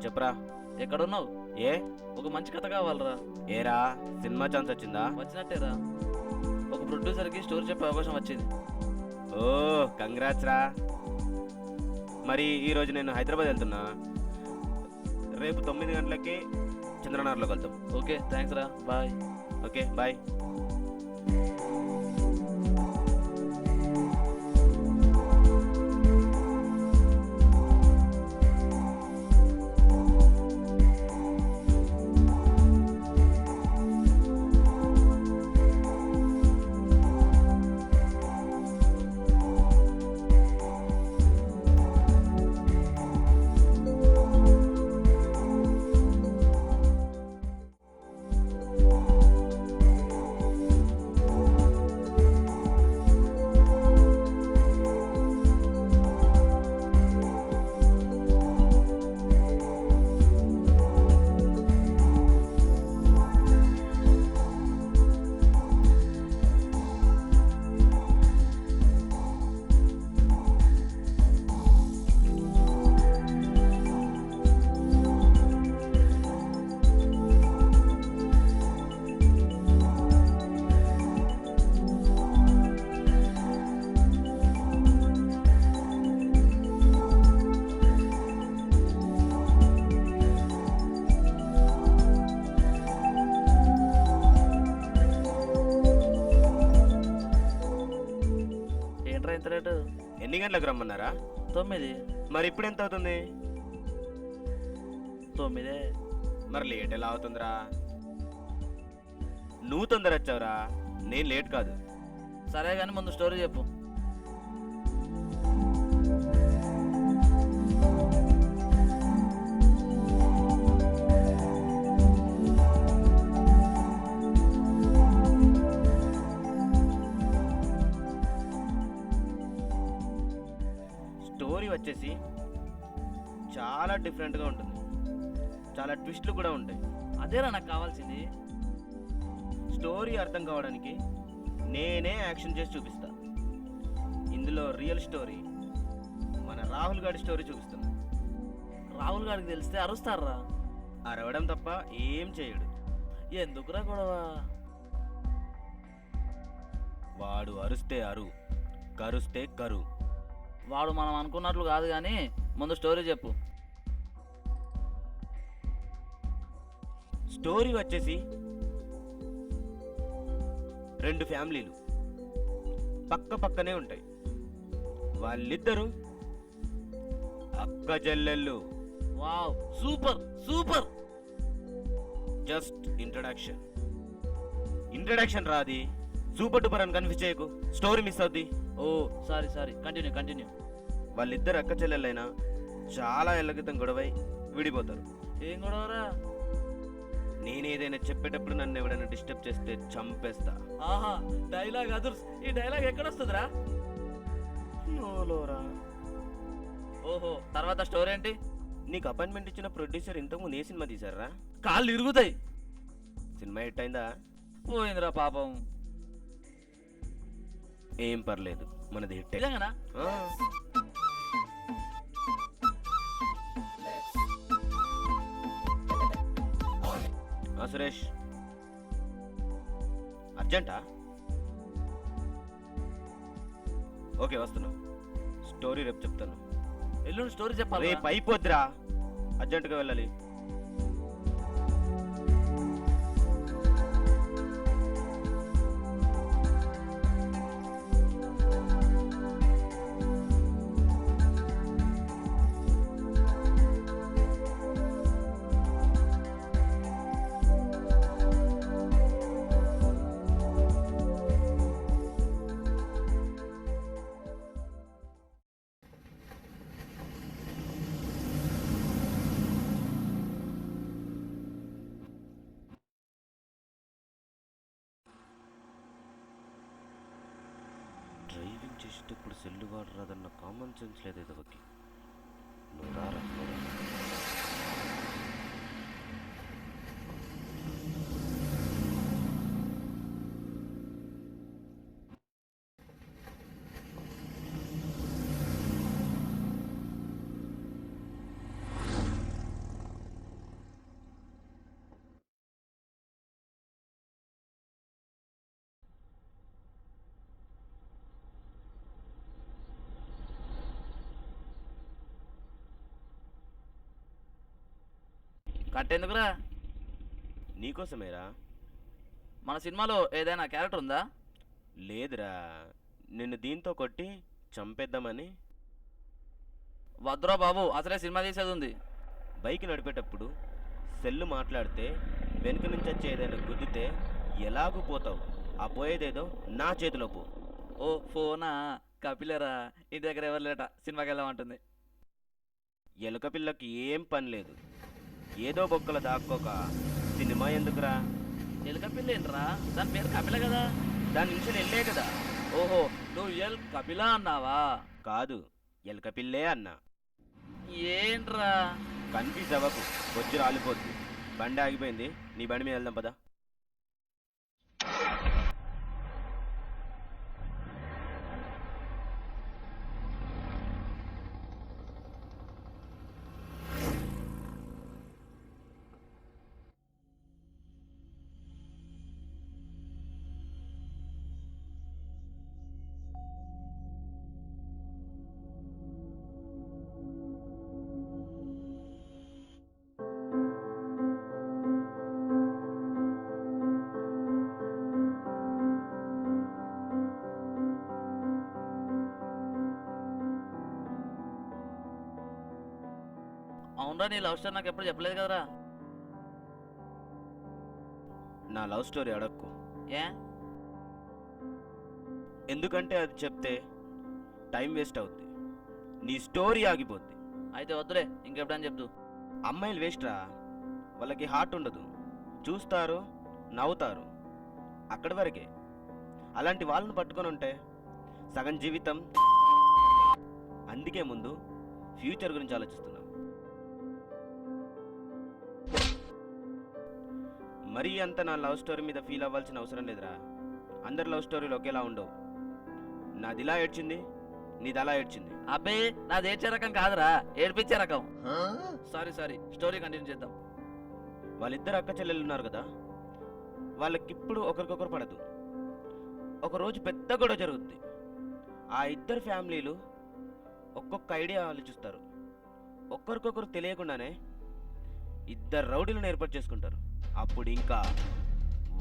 చెప్పరా. ఎక్కడున్నావు? ఏ ఒక మంచి కథ కావాలరా. ఏరా సినిమా ఛాన్స్ వచ్చిందా? వచ్చినట్టేరా, ఒక ప్రొడ్యూసర్కి స్టోరీ చెప్పే అవకాశం వచ్చింది. ఓ కంగ్రాట్స్ రా. మరి ఈరోజు నేను హైదరాబాద్ వెళ్తున్నా. రేపు 9 గంటలకి చంద్రనగర్లో కలుద్దాం. ఓకే, థ్యాంక్స్ రా, బాయ్. Okay bye. ఏంట్రా ఇంత రేటు? ఎన్ని గంటలకు రమ్మన్నారా? 9. మరి ఇప్పుడు ఎంత అవుతుంది? 9. మరి లేట్ ఎలా అవుతుందిరా? నువ్వు తొందర వచ్చావురా, నేను లేట్ కాదు. సరే కానీ ముందు స్టోరీ చెప్పు. స్టోరీ వచ్చేసి చాలా డిఫరెంట్గా ఉంటుంది. చాలా ట్విస్ట్లు కూడా ఉంటాయి. అదేరా నాకు కావాల్సింది. స్టోరీ అర్థం కావడానికి నేనే యాక్షన్ చేసి చూపిస్తా. ఇందులో రియల్ స్టోరీ మన రాహుల్ గారి స్టోరీ చూపిస్తున్నా. రాహుల్ గారికి తెలిస్తే అరుస్తారా? అరవడం తప్ప ఏం చేయడు. ఎందుకురా గొడవ? వాడు అరుస్తే అరు, కరుస్తే కరు. వాడు మనం అనుకున్నట్లు కాదు, కానీ ముందు స్టోరీ చెప్పు. స్టోరీ వచ్చేసి 2 ఫ్యామిలీలు పక్క పక్కనే ఉంటాయి. వాళ్ళిద్దరూ అక్క చెల్లెళ్ళు. Wow, super super. Just introduction రాది. సూపర్ డూపర్ అని కన్ఫ్యూజ్ చేయకు, స్టోరీ మిస్ అవుద్ది. Oh sorry, continue. వాళ్ళిద్దరు అక్క చెల్లెళ్ళైనా చాలా ఏళ్ల క్రితం గొడవై విడిపోతారు. ఏం గొడవరా? నేనేదైనా చెప్పేటప్పుడు నన్ను ఎవడైనా డిస్టర్బ్ చేస్తే చంపేస్తా. ఆహా, డైలాగ్ అదుర్స్. ఈ డైలాగ్ ఎక్కడొస్తుందిరా? లోరా. ఓహో, తర్వాత స్టోరీ ఏంటి? నీకు అపాయింట్మెంట్ ఇచ్చిన ప్రొడ్యూసర్ ఇంతకుముందు ఏ సినిమా తీశారా? కాళ్ళు ఇరుగుతాయి. సినిమా హిట్ అయిందా? పోయిందిరా పాపం. ఏం పర్లేదు, మనది హిట్. నిజంగానా? సురేష్, అర్జెంటా? ఓకే, వస్తున్నా. స్టోరీ రేపు చెప్తాను. ఎల్లుండి స్టోరీ చెప్పాలి. రేపు అయిపోద్దిరా, అర్జెంటుగా వెళ్ళాలి. డ్రైవింగ్ చేసేటప్పుడు సెల్లు వాడరాదన్న కామన్ సెన్స్ లేదు ఎదవకి. నువ్వు రారా. కట్టెందుకురా? నీకోసమేరా. మన సినిమాలో ఏదైనా క్యారెక్టర్ ఉందా? లేదురా, నిన్ను దీంతో కొట్టి చంపేద్దామని. వద్దురా బాబు, అసలే సినిమా తీసేది ఉంది. బైక్ నడిపేటప్పుడు సెల్లు మాట్లాడితే వెనుక నుంచి వచ్చి ఏదైనా గుద్దితే ఎలాగూ పోతావు. ఆ పోయేదేదో నా చేతిలో పో. ఓ ఫోనా? కపిలరా, ఇంటి దగ్గర ఎవరు లేట, సినిమాకి వెళ్దామంటుంది. ఎలుక పిల్లకి ఏం పని లేదు, ఏదో బొక్కలు దాక్కోక సినిమా ఎందుకురా? ఎలుక పిల్ల ఏంట్రా? దాని పేరు కపిల కదా. దాని నుంచి వెళ్ళే కదా. ఓహో, నువ్వు కపిల అన్నావా? కాదు, ఎలుక పిల్లే అన్నా. ఏంట్రా? కన్ఫ్యూజ్ అవ్వకు, వచ్చి రాలిపోద్ది. బండి ఆగిపోయింది, నీ బండి మీద వెళ్దాం పదా. అవునరా, నీ లవ్ స్టోరీ నాకు ఎప్పుడు చెప్పలేదు కదరా. నా లవ్ స్టోరీ అడక్కు, ఏ? ఎందుకంటే అది చెప్తే టైం వేస్ట్ అవుద్ది, నీ స్టోరీ ఆగిపోద్ది. అయితే వద్దులే, ఇంకెప్పుడని చెప్తూ. అమ్మాయిలు వేస్ట్ రా, వాళ్ళకి హార్ట్ ఉండదు. చూస్తారు, నవ్వుతారు, అక్కడి వరకే. అలాంటి వాళ్ళని పట్టుకొని ఉంటే సగం జీవితం. అందుకే ముందు ఫ్యూచర్ గురించి ఆలోచిస్తున్నా. మరీ అంత నా లవ్ స్టోరీ మీద ఫీల్ అవ్వాల్సిన అవసరం లేదురా. అందరి లవ్ స్టోరీలు ఒకేలా ఉండవు. నాది ఇలా ఏడ్చింది, నీది అలా ఏడ్చింది. అబ్బే, నాది ఏడ్చే రకం కాదురా, ఏడిపించే రకం. సారీ సారీ, స్టోరీ కంటిన్యూ చేద్దాం. వాళ్ళిద్దరు అక్క చెల్లెళ్ళు ఉన్నారు కదా, వాళ్ళకిప్పుడు ఒకరికొకరు పడదు. ఒకరోజు పెద్ద గొడవ జరుగుద్ది. ఆ ఇద్దరు ఫ్యామిలీలు ఒక్కొక్క ఐడియా ఆలోచిస్తారు. ఒక్కరికొకరు తెలియకుండానే ఇద్దరు రౌడీలను ఏర్పాటు చేసుకుంటారు. అప్పుడు ఇంకా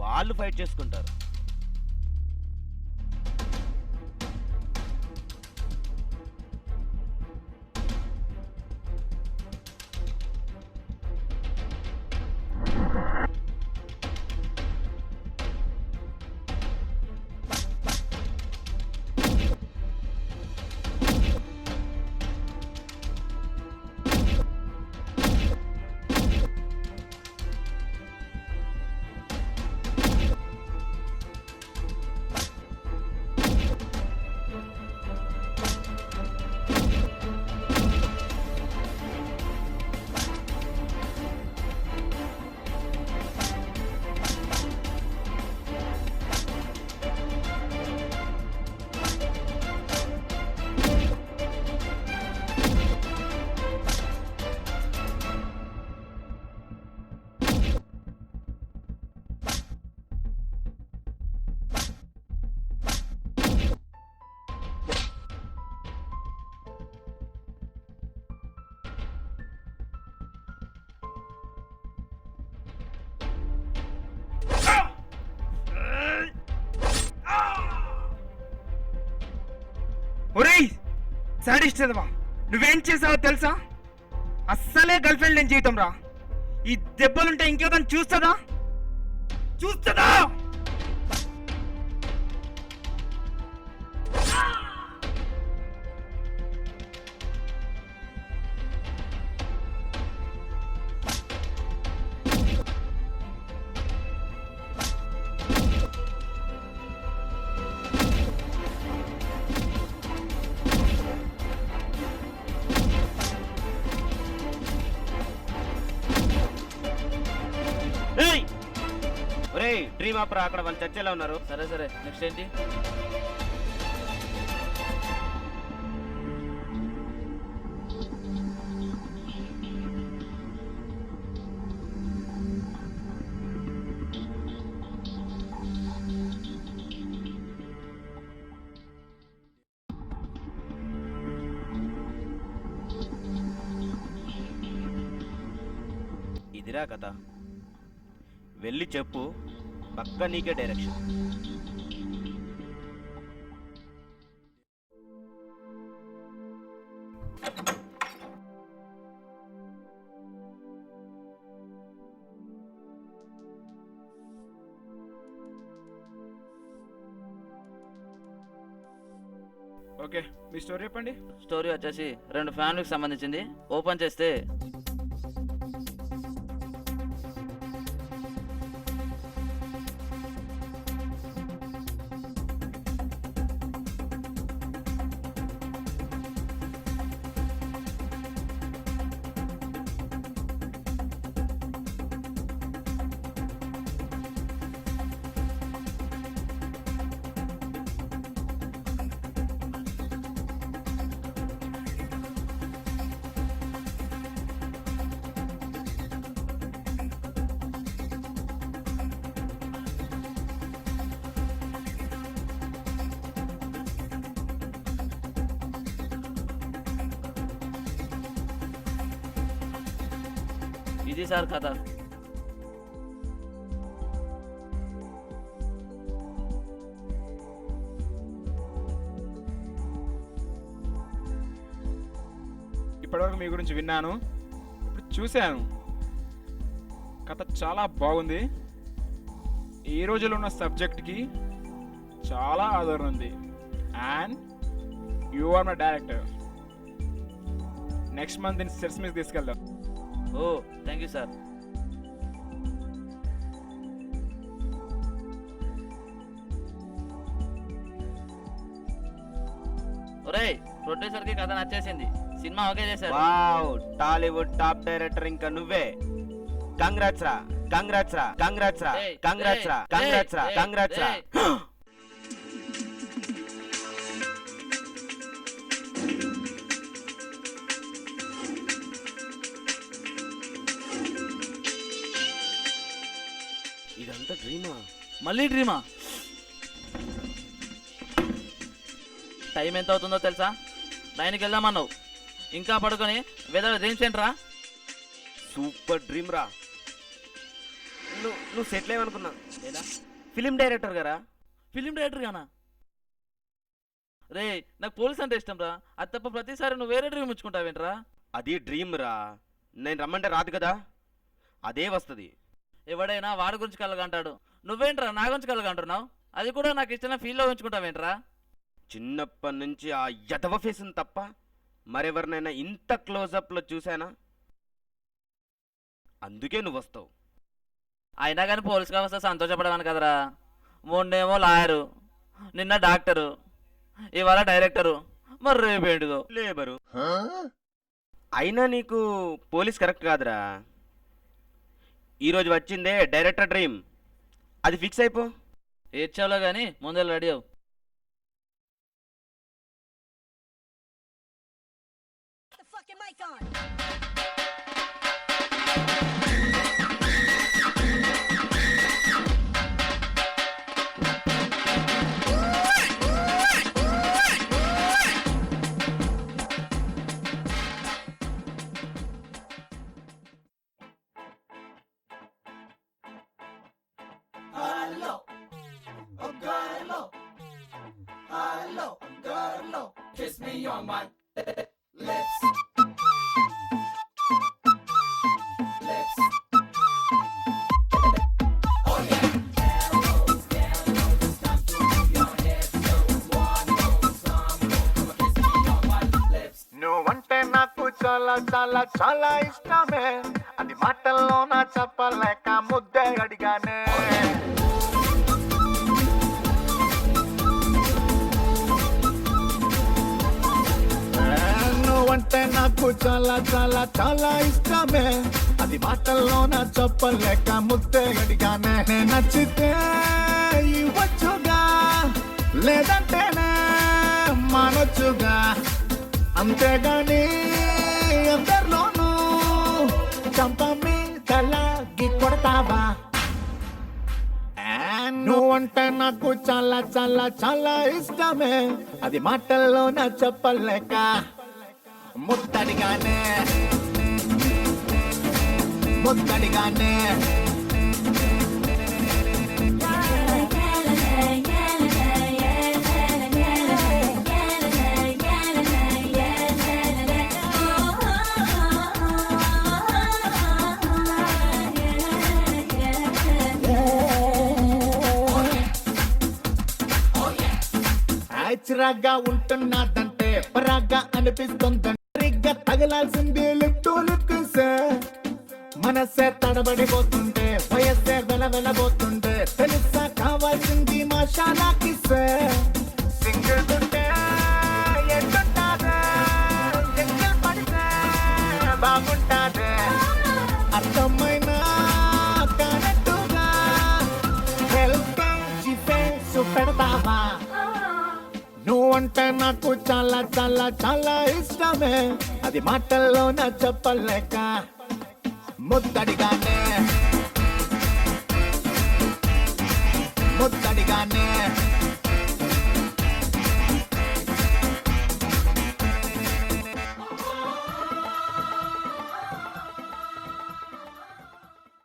వాళ్ళు ఫైట్ చేసుకుంటారు. ఒరేయ్ సాడిస్ట్ చదవా, నువ్వేం చేసావో తెలుసా? అస్సలే గర్ల్ ఫ్రెండ్ లేని జీవితం రా. ఈ దెబ్బలుంటే ఇంకేదని చూస్తుందా? డ్రీమ్ ఆపరా, అక్కడ వాళ్ళు చర్చలో ఉన్నారు. సరే సరే, నెక్స్ట్ ఏంటి? అదిరా కథ. వెళ్ళి చెప్పు, పక్క నీకే డైరెక్షన్. ఓకే, మీ స్టోరీ చెప్పండి. స్టోరీ వచ్చేసి 2 ఫ్యామిలీకి సంబంధించింది. ఓపెన్ చేస్తే ఇది సార్ కథ. ఇప్పటివరకు మీ గురించి విన్నాను, ఇప్పుడు చూశాను. కథ చాలా బాగుంది. ఈ రోజులో ఉన్న సబ్జెక్ట్కి చాలా ఆదరణ ఉంది. And you are my director. Next month దీన్ని సెట్స్ మీద తీసుకెళ్దాం. Oh thank you sir. ఒరేయ్, ప్రొడ్యూసర్కి కథ నచ్చేసింది, సినిమా ఓకే చేశారు. వావ్, టాలీవుడ్ టాప్ డైరెక్టర్ ఇంకా నువ్వే. కంగ్రాట్స్ రా, కంగ్రాట్స్ రా, కంగ్రాట్స్ రా, ఏయ్, కంగ్రాట్స్ రా, ఏయ్, కంగ్రాట్స్ రా, ఏయ్, కంగ్రాట్స్ రా. ఏయ్. ఇదంతా డ్రీమా? మళ్ళీ డ్రీమా? టైం ఎంత అవుతుందో తెలుసా? 9కి వెళ్దామన్నావు, ఇంకా పడుకొని వెదర్ డ్రీమ్స్ ఏంట్రా? సూపర్ డ్రీమ్ రా. నువ్వు సెటిల్ అయ్యమనుకున్నా. ఎలా? ఫిలిం డైరెక్టర్ గారా? ఫిలిం డైరెక్టర్ గానా? రే, నాకు పోలీస్ అంటే ఇష్టం రా. అది తప్ప ప్రతిసారి నువ్వు వేరే డ్రీమ్ ఉంచుకుంటావేంట్రా? అది డ్రీమ్ రా. నేను రమ్మంటే రాదు కదా, అదే వస్తుంది. ఎవడైనా వాడి గురించి కలగంటాడు, నువ్వేంట్రా నా గురించి కలగంటున్నావు? అది కూడా నాకు ఇష్టమైన ఫీల్డ్లో ఉంచుకుంటావేంట్రా? చిన్నప్పటి నుంచి ఆ యదవ ఫేస్ని తప్ప మరెవరినైనా ఇంత క్లోజప్లో చూసానా? అందుకే నువ్వు వస్తావు. అయినా కానీ పోలీస్గా వస్తే సంతోషపడవాను కదరా. మొన్నేమో లాయరు, నిన్న డాక్టరు, ఇవాళ డైరెక్టరు, మరి రేపేంటిదో లేబరు. అయినా నీకు పోలీస్ కరెక్ట్ కాదురా. ఈరోజు వచ్చిందే డైరెక్టర్ డ్రీమ్, అది ఫిక్స్ అయిపో. ఏడ్చావులో కానీ ముందే రెడీ అవు. Fucking mic on. Hello, oh girl, hello, girl, kiss me on my lips. Lips. Oh yeah. Time to move your hips. So one more time, come on, kiss me on my lips. నువ్వంటే నాకు చాలా చాలా చాలా ఇష్టమే, అది మాటల్లో నా చెప్పలేక ముద్దే అడిగానే. నువ్వంటే నాకు చాలా చాలా చాలా ఇష్టమే, అది మాటల్లో నా చెప్పలేక ముద్దే అడిగానే. నచ్చితే ఇవ్వచ్చుగా, లేదంటేనే మానొచ్చుగా, అంతేగాని అందరిలోనూ చంపమి తలగి కొడతావా? నువ్వంటే నాకు చాలా చాలా చాలా ఇష్టమే, అది మాటల్లో నా చెప్పలేక ముద్దడిగానే. ముద్దడిగానే చిరాగ్గా ఉంటున్నదంటే పరాగ్గా అనిపిస్తుందంటే సరిగ్గా తగలాల్సింది లిప్టు లిప్కిసే మనసే తడబడిపోతుంటే వయస్సే వెలవెలబోతుంటే తెలుసా కావాల్సింది మా షాలాకిసే సింగిల్ ఉంటే ఎట్టుంటాదే సింగిల్ పడితే బాగుంటాదే అర్థమైనా కానట్టుగా హెల్త్ జీపేసు పెడతావా నువ్వంటే నాకు చాలా చాలా చాలా ఇష్టమే అది మాటల్లో నా చెప్పలేక ముద్దడిగానే ముద్దడిగానే